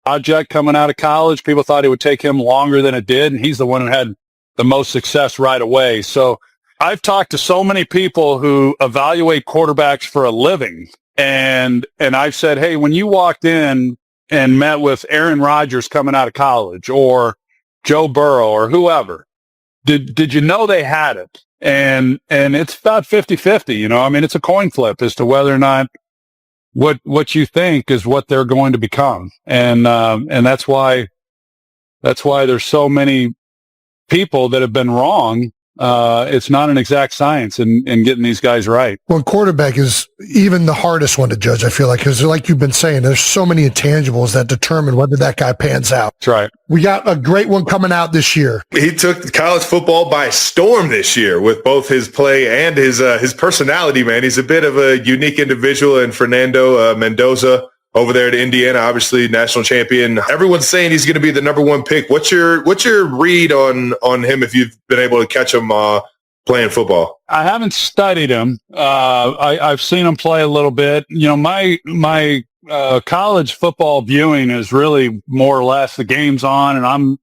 project coming out of college. People thought it would take him longer than it did, and he's the one who had the most success right away. So I've talked to so many people who evaluate quarterbacks for a living, and I've said, hey, when you walked in and met with Aaron Rodgers coming out of college or Joe Burrow or whoever, did you know they had it? And it's about 50-50, you know. I mean, it's a coin flip as to whether or not what you think is what they're going to become. And that's why there's so many people that have been wrong. It's not an exact science in getting these guys right. Well, quarterback is even the hardest one to judge, I feel like, because like you've been saying, there's so many intangibles that determine whether that guy pans out. That's right. We got a great one coming out this year. He took college football by storm this year with both his play and his personality, man. He's a bit of a unique individual, and Fernando Mendoza over there at Indiana, obviously national champion. Everyone's saying he's going to be the number one pick. What's your read on him if you've been able to catch him playing football? I haven't studied him. I've seen him play a little bit. You know, my college football viewing is really more or less the game's on, and I'm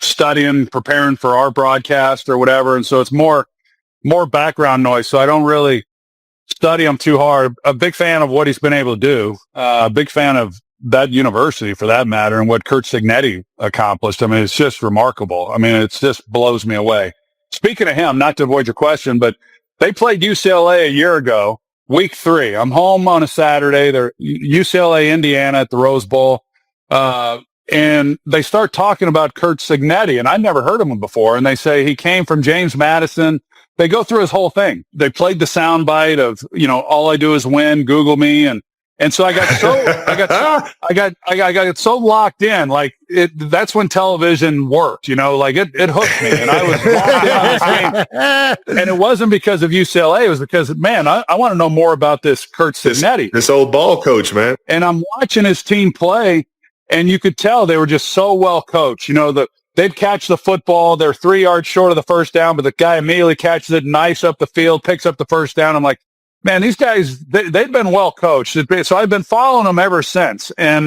studying, preparing for our broadcast or whatever, and so it's more background noise. So I don't really study him too hard. A big fan of what he's been able to do. A big fan of that university, for that matter, and what Curt Cignetti accomplished. I mean, it's just remarkable. I mean, it just blows me away. Speaking of him, not to avoid your question, but they played UCLA a year ago, week 3. I'm home on a Saturday. They're UCLA, Indiana at the Rose Bowl. And they start talking about Curt Cignetti, and I'd never heard of him before. And they say he came from James Madison. They go through his whole thing. They played the soundbite of, you know, all I do is win, Google me. And so I got so locked in, like that's when television worked, you know, like it hooked me, and I was locked in on this game. And it wasn't because of UCLA. It was because, man, I want to know more about this Curt Cignetti. This old ball coach, man. And I'm watching his team play, and you could tell they were just so well coached. You know, they'd catch the football. They're 3 yards short of the first down, but the guy immediately catches it, knifes up the field, picks up the first down. I'm like, man, these guys, they've been well coached. So I've been following them ever since. And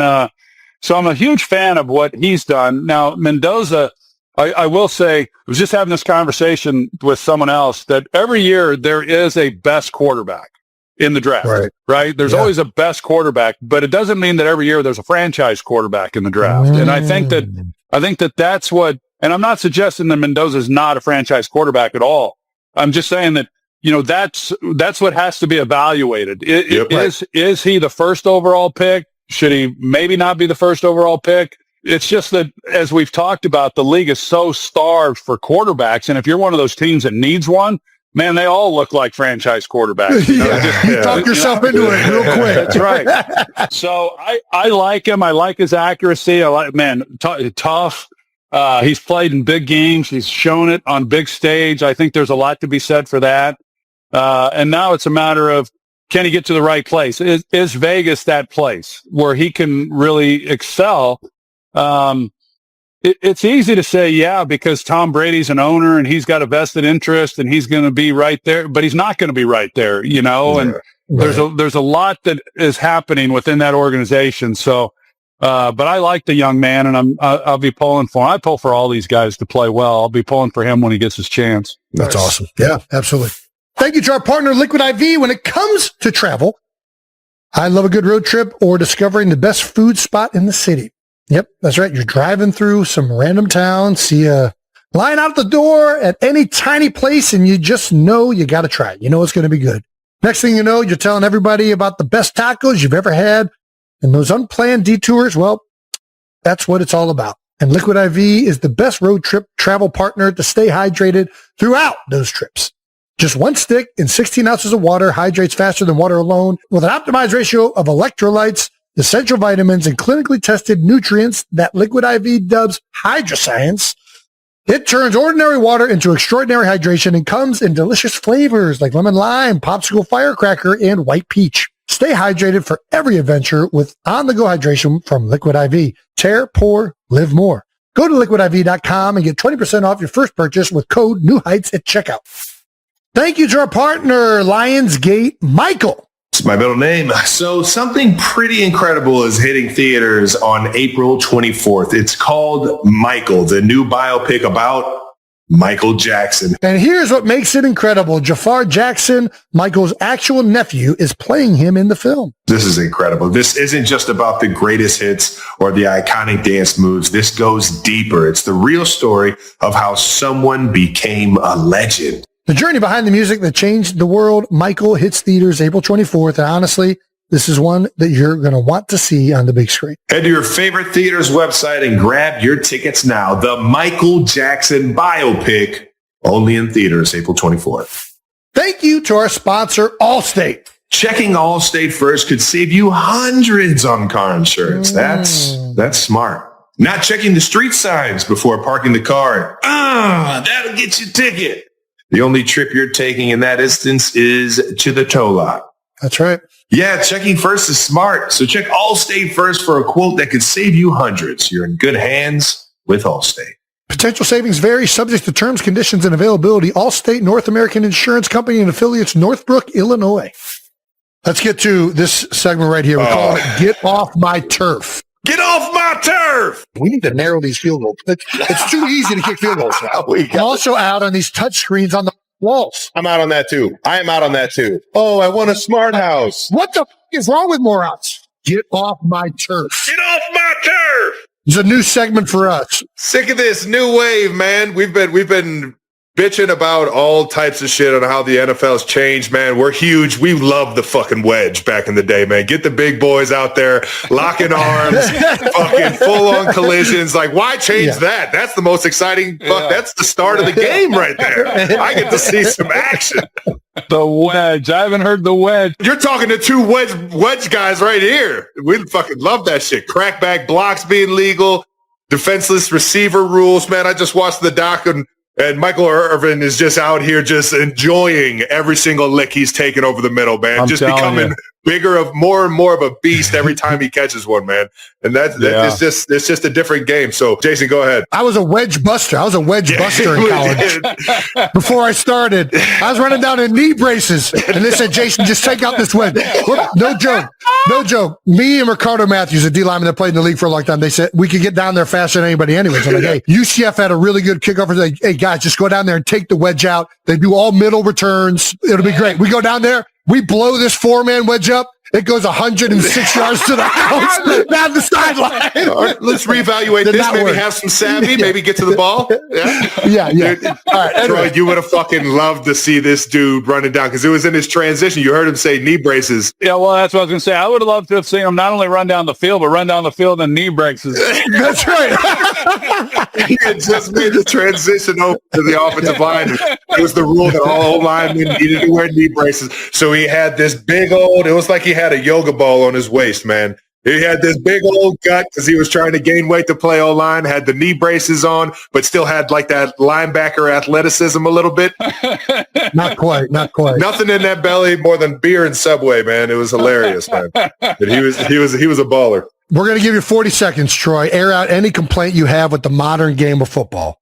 so I'm a huge fan of what he's done. Now, Mendoza, I will say, I was just having this conversation with someone else that every year there is a best quarterback in the draft, right? There's always a best quarterback, but it doesn't mean that every year there's a franchise quarterback in the draft. And I think that that's what, and I'm not suggesting that Mendoza is not a franchise quarterback at all. I'm just saying that, you know, that's what has to be evaluated. Is he the first overall pick? Should he maybe not be the first overall pick? It's just that, as we've talked about, the league is so starved for quarterbacks. And if you're one of those teams that needs one, man, they all look like franchise quarterbacks. You know, you talk yourself into it real quick. That's right. So I like him. I like his accuracy. I like, man, tough. He's played in big games. He's shown it on big stage. I think there's a lot to be said for that. And now it's a matter of, can he get to the right place? Is Vegas that place where he can really excel? It's easy to say, yeah, because Tom Brady's an owner and he's got a vested interest and he's going to be right there, but he's not going to be right there, you know, and there's a lot that is happening within that organization. So, but I like the young man, and I'll be pulling for him. I pull for all these guys to play well. I'll be pulling for him when he gets his chance. That's awesome. Yeah, absolutely. Thank you to our partner, Liquid IV. When it comes to travel, I love a good road trip or discovering the best food spot in the city. Yep, that's right. You're driving through some random town, see a line out the door at any tiny place, and you just know you got to try it. You know it's going to be good. Next thing you know, you're telling everybody about the best tacos you've ever had. And those unplanned detours, well, that's what it's all about. And Liquid IV is the best road trip travel partner to stay hydrated throughout those trips. Just one stick in 16 ounces of water hydrates faster than water alone with an optimized ratio of electrolytes, essential vitamins, and clinically tested nutrients that Liquid IV dubs Hydroscience. It turns ordinary water into extraordinary hydration and comes in delicious flavors like lemon lime, popsicle firecracker, and white peach. Stay hydrated for every adventure with on-the-go hydration from Liquid IV. Tear, pour, live more. Go to liquidiv.com and get 20% off your first purchase with code NEWHEIGHTS at checkout. Thank you to our partner, Lionsgate. Michael It's my middle name. So something pretty incredible is hitting theaters on April 24th. It's called Michael, the new biopic about Michael Jackson. And here's what makes it incredible. Jafar Jackson, Michael's actual nephew, is playing him in the film. This is incredible. This isn't just about the greatest hits or the iconic dance moves. This goes deeper. It's the real story of how someone became a legend. The journey behind the music that changed the world. Michael hits theaters April 24th. And honestly, this is one that you're going to want to see on the big screen. Head to your favorite theater's website and grab your tickets now. The Michael Jackson biopic, only in theaters April 24th. Thank you to our sponsor, Allstate. Checking Allstate first could save you hundreds on car insurance. That's smart. Not checking the street signs before parking the car. That'll get you a ticket. The only trip you're taking in that instance is to the tow lot. That's right. Yeah, checking first is smart. So check Allstate first for a quote that could save you hundreds. You're in good hands with Allstate. Potential savings vary, subject to terms, conditions, and availability. Allstate North American Insurance Company and affiliates, Northbrook, Illinois. Let's get to this segment right here. We call it Get Off My Turf. Get off my turf! We need to narrow these field goals. It's too easy to kick field goals now. I'm also out on these touch screens on the walls. I'm out on that too. I am out on that too. Oh, I want a smart house. What the is wrong with morons? Get off my turf. Get off my turf! It's a new segment for us. Sick of this new wave, man. We've been bitching about all types of shit on how the NFL's changed, man. We're huge. We love the fucking wedge back in the day, man. Get the big boys out there, locking arms, fucking full-on collisions. Like, why change that? That's the most exciting. That's the start of the game right there. I get to see some action. The wedge. I haven't heard the wedge. You're talking to two wedge guys right here. We fucking love that shit. Crackback blocks being legal, defenseless receiver rules, man. I just watched the doc and Michael Irvin is just out here just enjoying every single lick he's taken over the middle, man. I'm just becoming more and more of a beast every time he catches one, man. And it's just a different game. So, Jason, go ahead. I was a wedge buster. I was a wedge buster in college. Before I started, I was running down in knee braces, and they said, Jason, just take out this wedge. No joke. No joke. Me and Ricardo Matthews, a D lineman that played in the league for a long time, they said, we could get down there faster than anybody anyways. I'm like, hey, UCF had a really good kickoff. Like, hey, guys, just go down there and take the wedge out. They do all middle returns. It'll be great. We go down there. We blow this 4-man wedge up. It goes 106 yards to the house down the sideline. All right, let's reevaluate this. Maybe have some savvy. Maybe get to the ball. Yeah. All right, Troy, you would have fucking loved to see this dude running down because it was in his transition. You heard him say knee braces. Yeah, well, that's what I was going to say. I would have loved to have seen him not only run down the field, but run down the field in knee braces. That's right. He had just made the transition over to the offensive line. It was the rule that all linemen needed to wear knee braces. So he had this big old, it was like he had a yoga ball on his waist, man. He had this big old gut because he was trying to gain weight to play O-line, had the knee braces on, but still had like that linebacker athleticism a little bit. Not quite. Nothing in that belly more than beer and Subway, man. It was hilarious, man. But he was a baller. We're going to give you 40 seconds, Troy. Air out any complaint you have with the modern game of football.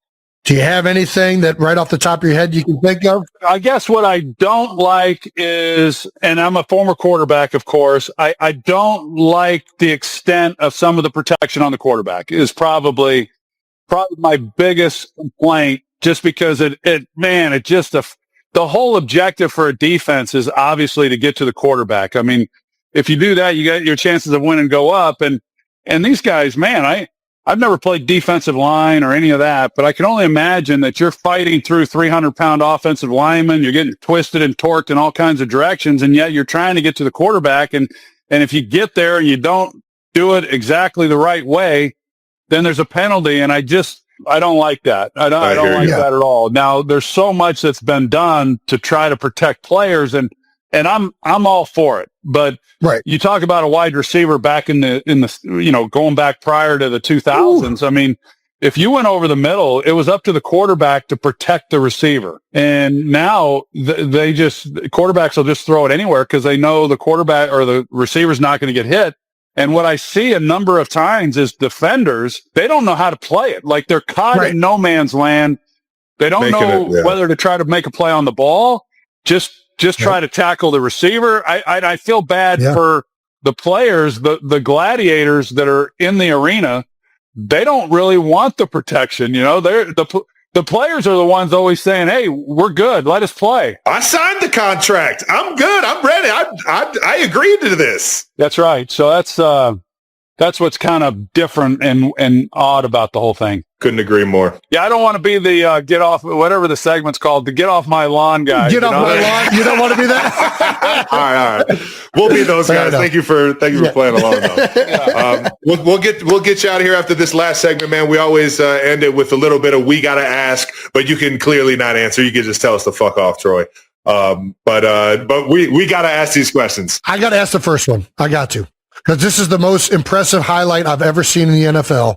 Do you have anything that right off the top of your head you can think of? I guess what I don't like is, and I'm a former quarterback, of course, I don't like the extent of some of the protection on the quarterback is probably my biggest complaint, just because the whole objective for a defense is obviously to get to the quarterback. I mean, if you do that, you get your chances of winning go up. And these guys, man, I've never played defensive line or any of that, but I can only imagine that you're fighting through 300-pound offensive linemen. You're getting twisted and torqued in all kinds of directions, and yet you're trying to get to the quarterback. And if you get there and you don't do it exactly the right way, then there's a penalty. And I don't like that. I don't like that at all. Now, there's so much that's been done to try to protect players, and I'm all for it. But you talk about a wide receiver back in the going back prior to the 2000s. I mean, if you went over the middle, it was up to the quarterback to protect the receiver. And now quarterbacks will just throw it anywhere because they know the quarterback or the receiver's not going to get hit. And what I see a number of times is defenders, they don't know how to play it. Like they're caught in no man's land. They don't know whether to try to make a play on the ball. Just just try to tackle the receiver. I feel bad for the players, the gladiators that are in the arena. They don't really want the protection. The players are the ones always saying, "Hey, we're good. Let us play." I signed the contract. I'm good. I'm ready. I agreed to this. That's right. So that's what's kind of different and odd about the whole thing. Couldn't agree more. Yeah, I don't want to be the get off, whatever the segment's called, the get off my lawn guy. Get off my lawn. You don't want to be that? All right. We'll be those guys. Thank you for playing along, though. We'll get you out of here after this last segment, man. We always end it with a little bit of we got to ask, but you can clearly not answer. You can just tell us to fuck off, Troy. But we got to ask these questions. I got to ask the first one. I got to. Because this is the most impressive highlight I've ever seen in the NFL.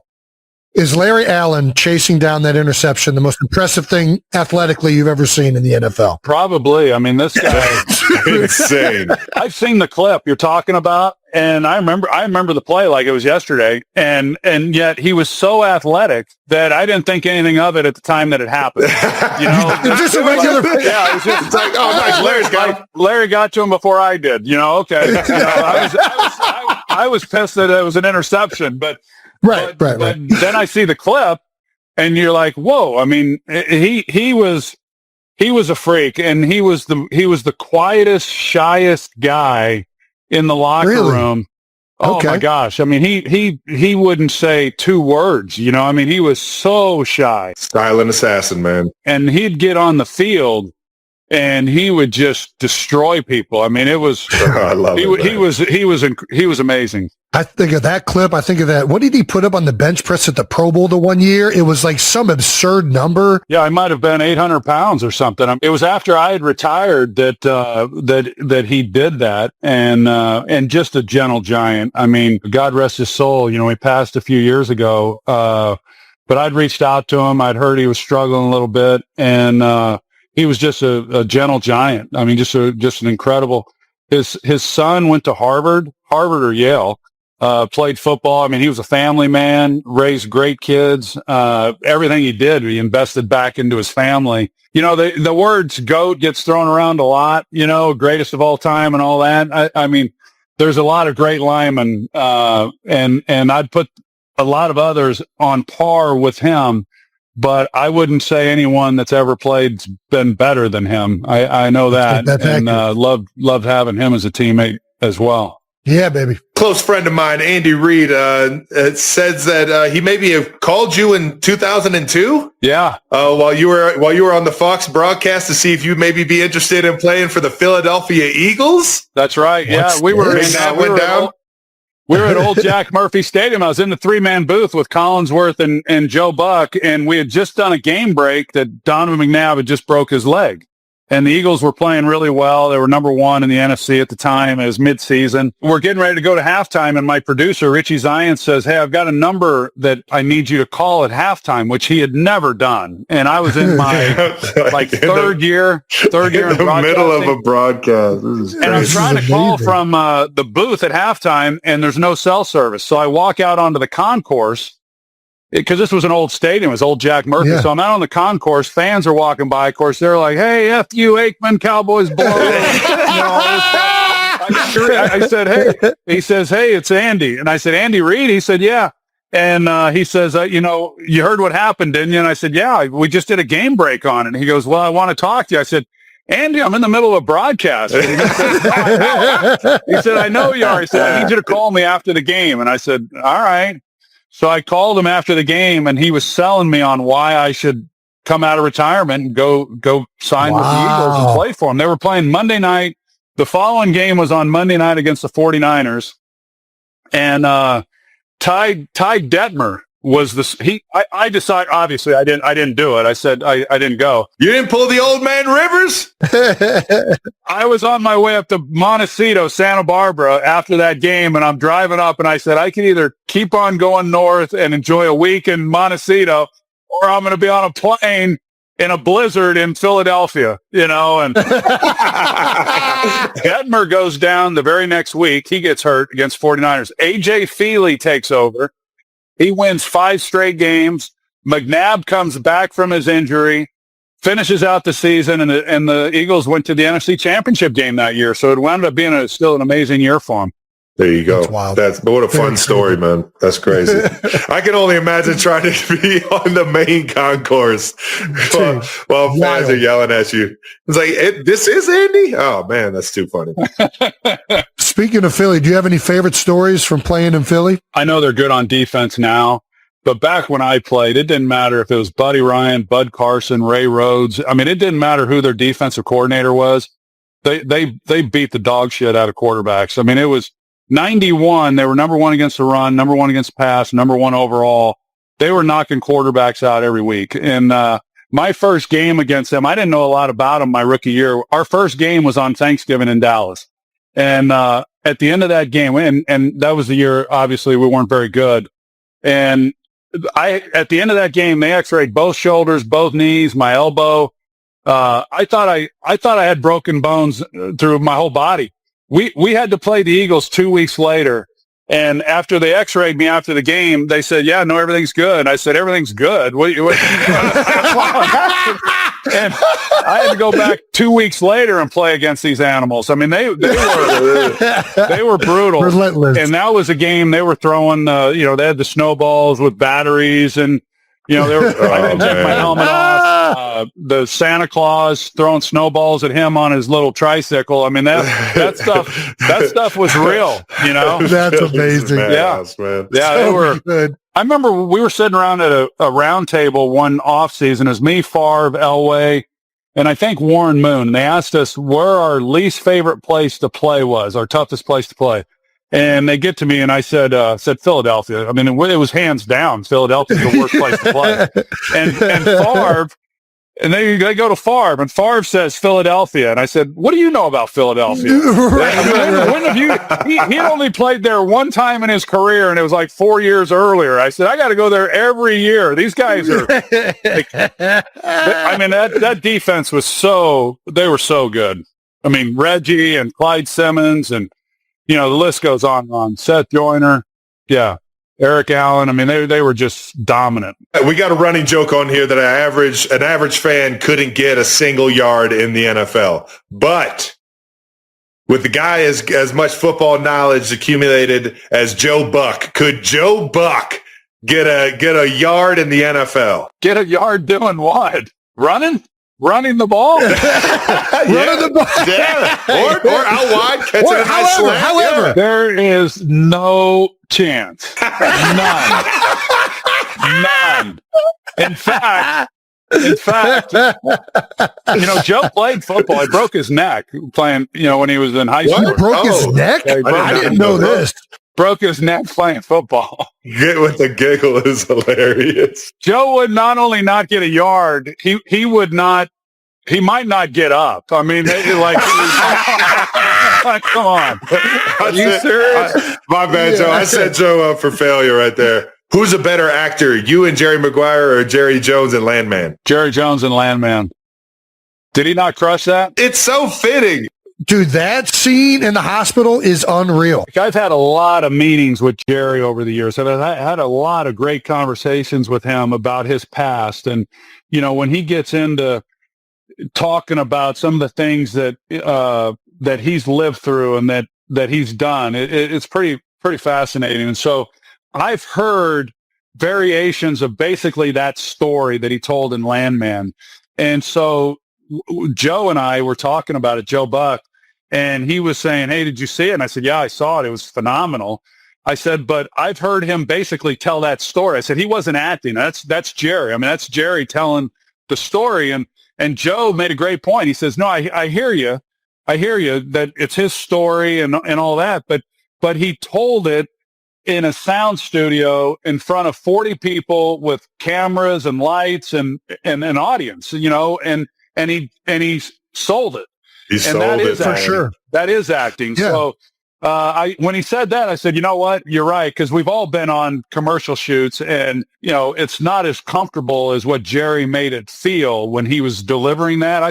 Is Larry Allen chasing down that interception the most impressive thing athletically you've ever seen in the NFL? Probably. I mean, this guy insane. I've seen the clip you're talking about, and I remember the play like it was yesterday, and yet he was so athletic that I didn't think anything of it at the time that it happened. Just a regular. Yeah, it was just like, oh, nice. Larry got to him before I did. Okay. I was pissed that it was an interception, but. Right. Then I see the clip, and you're like, "Whoa!" I mean, he was a freak, and he was the quietest, shyest guy in the locker room. Oh my gosh! I mean, he wouldn't say two words. I mean, he was so shy. Silent assassin, man. And he'd get on the field, and he would just destroy people. I mean, it was. I love it. He was amazing. I think of that clip. I think of that. What did he put up on the bench press at the Pro Bowl the one year? It was like some absurd number. Yeah, I might have been 800 pounds or something. It was after I had retired that he did that, and just a gentle giant. I mean, God rest his soul. He passed a few years ago, but I'd reached out to him. I'd heard he was struggling a little bit, and he was just a gentle giant. I mean, just an incredible. His son went to Harvard or Yale. Played football. I mean, he was a family man, raised great kids. Everything he did, he invested back into his family. The words GOAT gets thrown around a lot, greatest of all time and all that. I mean, there's a lot of great linemen, and I'd put a lot of others on par with him, but I wouldn't say anyone that's ever played's been better than him. I know that, and loved having him as a teammate as well. Yeah, baby. Close friend of mine, Andy Reid, says that he maybe have called you in 2002. Yeah. While you were on the Fox broadcast to see if you maybe be interested in playing for the Philadelphia Eagles. That's right. We were at Old Jack Murphy Stadium. I was in the 3-man booth with Collinsworth and Joe Buck, and we had just done a game break that Donovan McNabb had just broke his leg. And the Eagles were playing really well. They were number one in the NFC at the time. It was midseason. We're getting ready to go to halftime, and my producer, Richie Zion, says, "Hey, I've got a number that I need you to call at halftime," which he had never done. And I was in my third year in the middle of a broadcast. This is crazy. And I'm trying to call from the booth at halftime, and there's no cell service. So I walk out onto the concourse, because this was an old stadium. It was Old Jack Murphy. Yeah. So I'm out on the concourse. Fans are walking by. Of course, they're like, "Hey, F you, Aikman, Cowboys blow." I said, "Hey." He says, "Hey, it's Andy." And I said, "Andy Reid?" He said, "Yeah." And he says, "You heard what happened, didn't you?" And I said, "Yeah, we just did a game break on it." And he goes, "Well, I want to talk to you." I said, "Andy, I'm in the middle of a broadcast." And he said, "I know you are." He said, "I need you to call me after the game." And I said, "All right." So I called him after the game, and he was selling me on why I should come out of retirement and go sign with the Eagles and play for them. They were playing Monday night. The following game was on Monday night against the 49ers. And Ty Detmer was I decided, obviously I didn't do it. I said I didn't go. You didn't pull the old man Rivers? I was on my way up to Montecito, Santa Barbara after that game, and I'm driving up, and I said I can either keep on going north and enjoy a week in Montecito, or I'm going to be on a plane in a blizzard in Philadelphia, and Detmer goes down the very next week. He gets hurt against 49ers. A.J. Feely takes over. He wins 5 straight games. McNabb comes back from his injury. finishes out the season, and the Eagles went to the NFC Championship game that year. So it wound up being still an amazing year for him. There you go. That's wild. But what a fun story, man. That's crazy. I can only imagine trying to be on the main concourse while fans are yelling at you. It's like, this is Andy? Oh, man, that's too funny. Speaking of Philly, do you have any favorite stories from playing in Philly? I know they're good on defense now, but back when I played, it didn't matter if it was Buddy Ryan, Bud Carson, Ray Rhodes. I mean, it didn't matter who their defensive coordinator was. They beat the dog shit out of quarterbacks. I mean, it was 91, they were number one against the run, number one against the pass, number one overall. They were knocking quarterbacks out every week. And my first game against them, I didn't know a lot about them my rookie year. Our first game was on Thanksgiving in Dallas. And at the end of that game, and that was the year, obviously, we weren't very good. And at the end of that game, they x-rayed both shoulders, both knees, my elbow. I thought I had broken bones through my whole body. We had to play the Eagles 2 weeks later, and after they x-rayed me after the game, they said, "Yeah, no, everything's good." I said, "Everything's good." What? And I had to go back 2 weeks later and play against these animals. I mean, they were brutal, relentless. And that was a game they were throwing. They had the snowballs with batteries, and they were. I didn't take my helmet off. The Santa Claus throwing snowballs at him on his little tricycle. I mean, that stuff was real. That's amazing. Yeah, man. Yeah, So they were good. I remember we were sitting around at a round table one off season. It was me, Favre, Elway, and I think Warren Moon. And they asked us where our least favorite place to play was, our toughest place to play. And they get to me, and I said Philadelphia. I mean, it was hands down. Philadelphia's the worst place to play. And Favre, and they go to Favre, and Favre says Philadelphia. And I said, "What do you know about Philadelphia?" When have you? He had only played there one time in his career, and it was like 4 years earlier. I said, "I got to go there every year." These guys are. I mean, that defense was they were so good. I mean, Reggie and Clyde Simmons and. The list goes on and on. Seth Joyner, Eric Allen. I mean, they were just dominant. We got a running joke on here that an average fan couldn't get a single yard in the NFL. But with the guy as much football knowledge accumulated as Joe Buck, could Joe Buck get a yard in the NFL? Get a yard doing what? Running the ball? Running the ball. Yeah. Or out wide, catching a nice slant. However, there is no chance. None. In fact, Joe played football. He broke his neck playing, when he was in high school. What? Broke his neck? Yeah, I didn't know this. Broke his neck playing football. Get with the giggle is hilarious. Joe would not only not get a yard, he might not get up. I mean, come on. Are you serious? My bad, Joe. I set Joe up for failure right there. Who's a better actor, you and Jerry Maguire or Jerry Jones and Landman? Jerry Jones and Landman. Did he not crush that? It's so fitting. Dude, that scene in the hospital is unreal. I've had a lot of meetings with Jerry over the years. I've had a lot of great conversations with him about his past. And, when he gets into talking about some of the things that he's lived through and that he's done, it's pretty fascinating. And so I've heard variations of basically that story that he told in Landman. And so Joe and I were talking about it, Joe Buck, and he was saying, "Hey, did you see it?" And I said, "Yeah, I saw it. It was phenomenal." I said, "But I've heard him basically tell that story." I said, "He wasn't acting. That's Jerry. I mean, that's Jerry telling the story." And Joe made a great point. He says, "No, I hear you. I hear you that it's his story and all that, but he told it in a sound studio in front of 40 people with cameras and lights and an audience, and he sold it." He sold it for sure. That is acting. Yeah. So when he said that, I said, "You know what? You're right." Because we've all been on commercial shoots, and it's not as comfortable as what Jerry made it feel when he was delivering that. I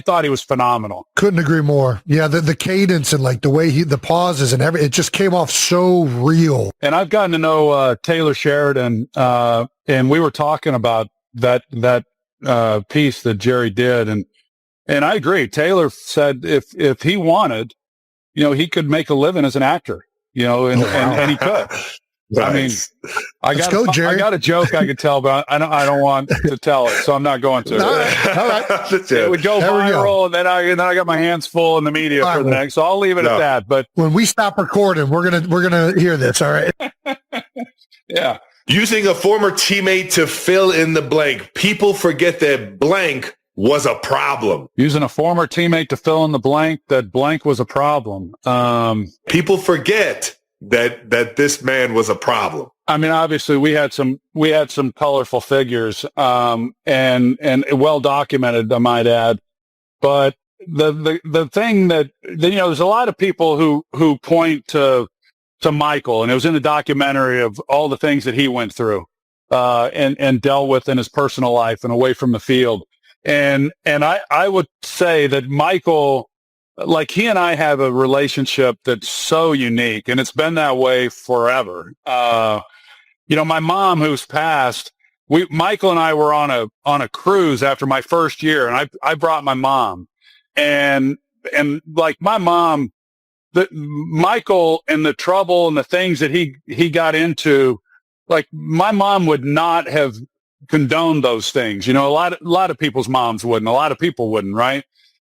thought he was phenomenal. Couldn't agree more. Yeah, the cadence and like the way the pauses and it just came off so real. And I've gotten to know Taylor Sheridan, and we were talking about that piece that Jerry did. And I agree. Taylor said if he wanted, he could make a living as an actor, and he could. Nice. I mean, I got a joke I could tell, but I don't want to tell it, so I'm not going to. All right. It would go viral, and then I got my hands full in the media for the next. So I'll leave it at that. But when we stop recording, we're gonna hear this. All right. Yeah. Using a former teammate to fill in the blank. People forget that blank was a problem. Using a former teammate to fill in the blank, that blank was a problem. People forget that this man was a problem. I mean, obviously we had some colorful figures, and well documented, I might add. But the thing that, there's a lot of people who point to Michael, and it was in the documentary of all the things that he went through, and dealt with in his personal life and away from the field. And I would say that Michael, like, he and I have a relationship that's so unique, and it's been that way forever. My mom, who's passed, Michael and I were on a cruise after my first year, and I brought my mom, and like my mom, Michael and the trouble and the things that he got into, like my mom would not have condoned those things. A lot of people's moms wouldn't, a lot of people wouldn't, right?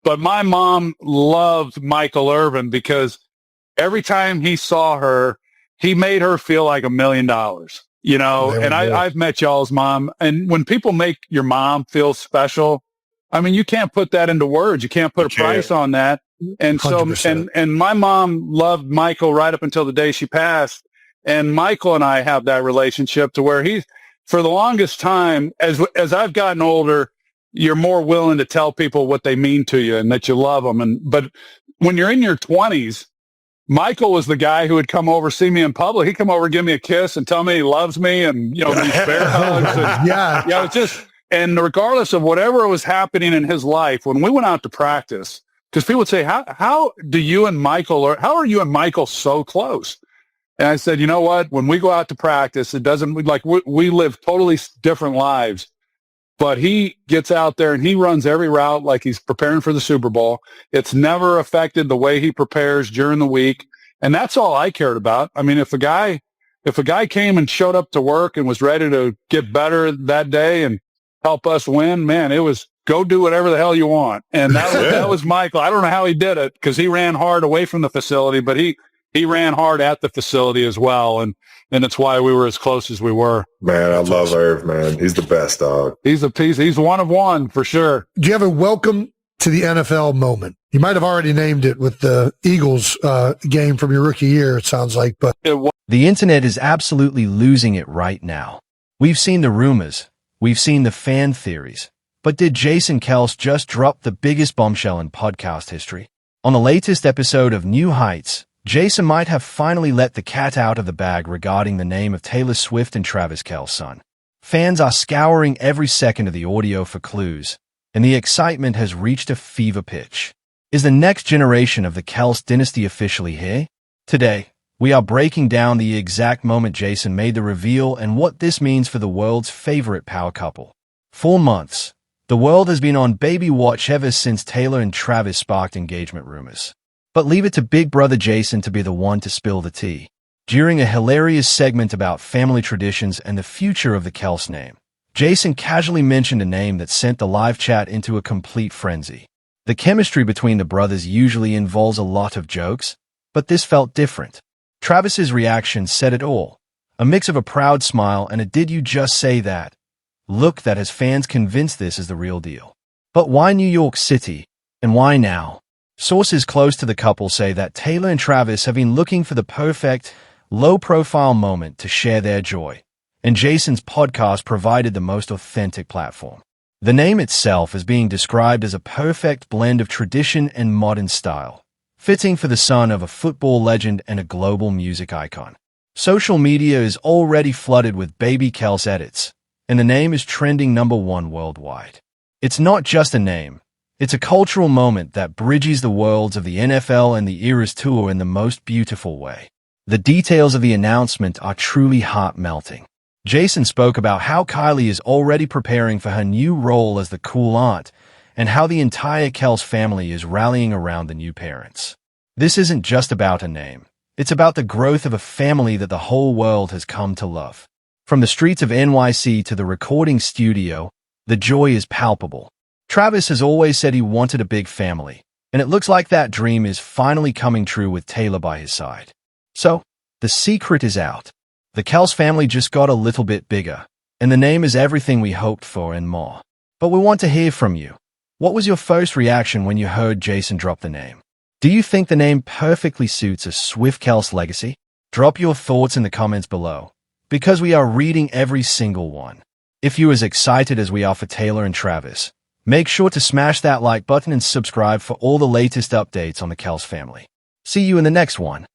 But my mom loved Michael Irvin because every time he saw her, he made her feel like $1 million, and I've met y'all's mom. And when people make your mom feel special, I mean, you can't put that into words. You can't put a price on that. And so, 100%. and my mom loved Michael right up until the day she passed. And Michael and I have that relationship to where for the longest time, as I've gotten older, you're more willing to tell people what they mean to you and that you love them. But when you're in your 20s, Michael was the guy who would come over, see me in public. He'd come over, give me a kiss and tell me he loves me, and, these bear hugs. And, it's just, and regardless of whatever was happening in his life, when we went out to practice, because people would say, how are you and Michael so close? And I said, you know what? When we go out to practice, it doesn't, like, we live totally different lives. But he gets out there and he runs every route like he's preparing for the Super Bowl. It's never affected the way he prepares during the week. And that's all I cared about. I mean, if a guy came and showed up to work and was ready to get better that day and help us win, man, it was go do whatever the hell you want. And that was Michael. I don't know how he did it, because he ran hard away from the facility, but he ran hard at the facility as well. And it's why we were as close as we were. Man, I love Irv, man. He's the best, dog. He's a piece. He's one of one for sure. Do you have a welcome to the NFL moment? You might have already named it with the Eagles game from your rookie year, it sounds like. But the internet is absolutely losing it right now. We've seen the rumors. We've seen the fan theories. But did Jason Kelce just drop the biggest bombshell in podcast history? On the latest episode of New Heights, Jason might have finally let the cat out of the bag regarding the name of Taylor Swift and Travis Kelce's son. Fans are scouring every second of the audio for clues, and the excitement has reached a fever pitch. Is the next generation of the Kelce dynasty officially here? Today, we are breaking down the exact moment Jason made the reveal and what this means for the world's favorite power couple. 4 months. The world has been on baby watch ever since Taylor and Travis sparked engagement rumors. But leave it to Big Brother Jason to be the one to spill the tea. During a hilarious segment about family traditions and the future of the Kelce name, Jason casually mentioned a name that sent the live chat into a complete frenzy. The chemistry between the brothers usually involves a lot of jokes, but this felt different. Travis's reaction said it all. A mix of a proud smile and a "did you just say that?" look that has fans convinced this is the real deal. But why New York City? And why now? Sources close to the couple say that Taylor and Travis have been looking for the perfect, low-profile moment to share their joy, and Jason's podcast provided the most authentic platform. The name itself is being described as a perfect blend of tradition and modern style, fitting for the son of a football legend and a global music icon. Social media is already flooded with baby Kelce edits, and the name is trending #1 worldwide. It's not just a name. It's a cultural moment that bridges the worlds of the NFL and the Eras Tour in the most beautiful way. The details of the announcement are truly heart-melting. Jason spoke about how Kylie is already preparing for her new role as the cool aunt, and how the entire Kelce family is rallying around the new parents. This isn't just about a name. It's about the growth of a family that the whole world has come to love. From the streets of NYC to the recording studio, the joy is palpable. Travis has always said he wanted a big family, and it looks like that dream is finally coming true with Taylor by his side. So, the secret is out. The Kelce family just got a little bit bigger, and the name is everything we hoped for and more. But we want to hear from you. What was your first reaction when you heard Jason drop the name? Do you think the name perfectly suits a Swift Kelce legacy? Drop your thoughts in the comments below, because we are reading every single one. If you're as excited as we are for Taylor and Travis, make sure to smash that like button and subscribe for all the latest updates on the Kelce family. See you in the next one.